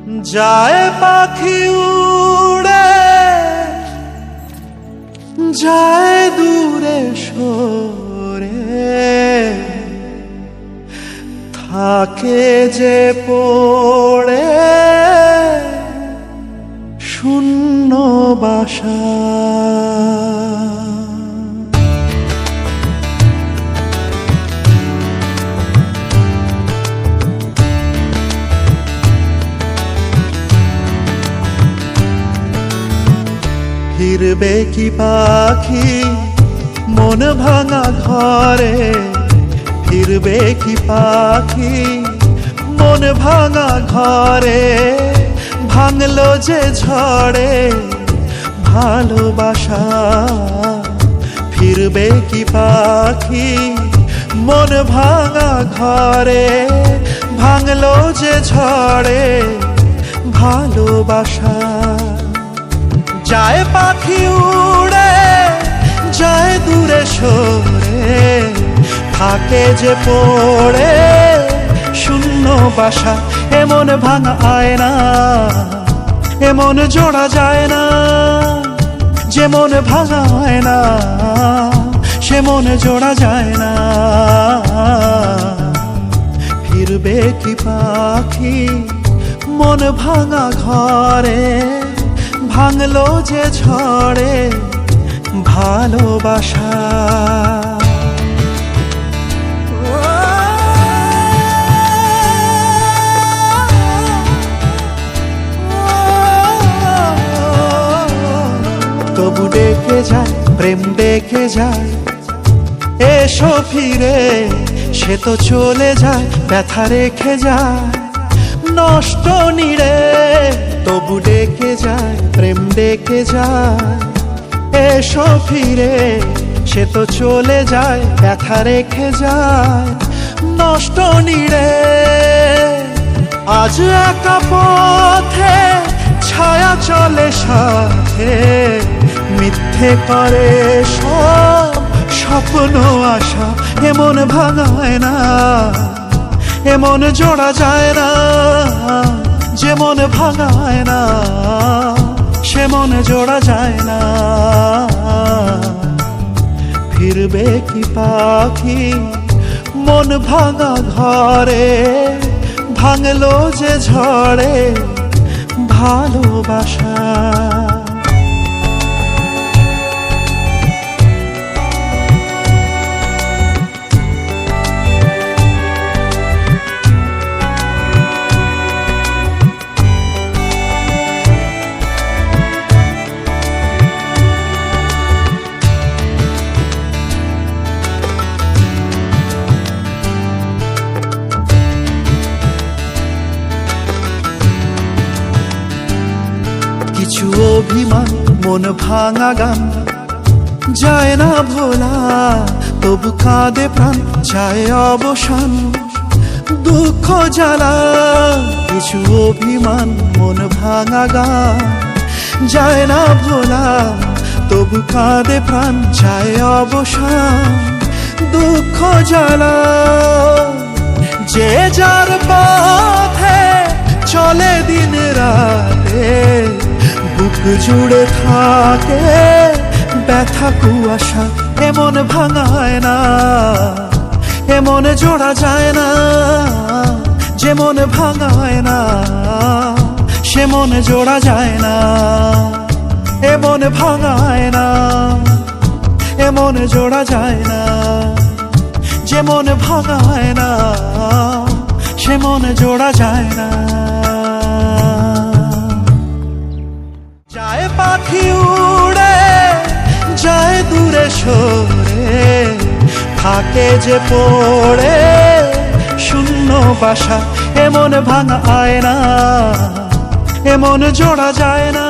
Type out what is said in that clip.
যায় পাখি উড়ে যায় দূরে সরে, থাকে যে পড়ে শূন্য বাসা। ফিরবে কি পাখি মন ভাঙা ঘরে, ফিরবে কি পাখি মন ভাঙা ঘরে, ভাঙলো যে ঝড়ে ভালোবাসা। ফিরবে কি পাখি মন ভাঙা ঘরে, ভাঙলো যে ঝড়ে ভালোবাসা। যায় পাখি উড়ে যায় দূরে সরে, থাকে যে পড়ে শূন্য বাসা। এমন ভাঙা আয়না এমন জোড়া যায় না, যেমন ভাঙা আয়না সে মন জোড়া যায় না। ফিরবে কি পাখি মন ভাঙা ঘরে, ভাঙলো যে ঝড়ে ভালোবাসা। তবু ডেকে যায় প্রেম ডেকে যায়, এসো ফিরে সে তো চলে যায় ব্যথা রেখে যায় নষ্ট নিড়ে। তবু ডেকে যায় প্রেম ডেকে যায়, এসো ফিরে সে তো চলে যায় ব্যথা রেখে যায় নষ্ট নিড়ে। আজ একা পথে ছায়া চলে সাথে, মিথ্যে করে সব স্বপ্ন আশা। এমন ভাঙায় না এমন জোড়া যায় না, যেমন ভাঙায় না সে মন জোড়া যায় না। ফিরবে কি পাখি মন ভাঙা ঘরে, ভাঙলো যে ঝড়ে ভালোবাসা। কিছু অভিমান মন ভাঙা গান যায় না ভোলা, তবু কাঁদে প্রাণ চায় অবসান দুঃখ জ্বালা। কিছু অভিমান মন ভাঙা গান যায় না ভোলা, তবু কাঁদে প্রাণ চায় অবসান দুঃখ জ্বালা। যে যার পথে চলে দিন রাতে, বুক জুড়ে থাকে ব্যথা কুয়াশা। এমন ভাঙায় না এমন জোড়া যায় না, যেমন ভাঙায় না সে মন জোড়া যায় না। এমন ভাঙায় না এমন জোড়া যায় না, যেমন ভাঙায় না সে মন জোড়া যায় না। যায় পাখি উড়ে যায় দূরে সরে, থাকে যে পড়ে শূন্য বাসা। এমন ভাঙা আয়না এমন জোড়া যায় না।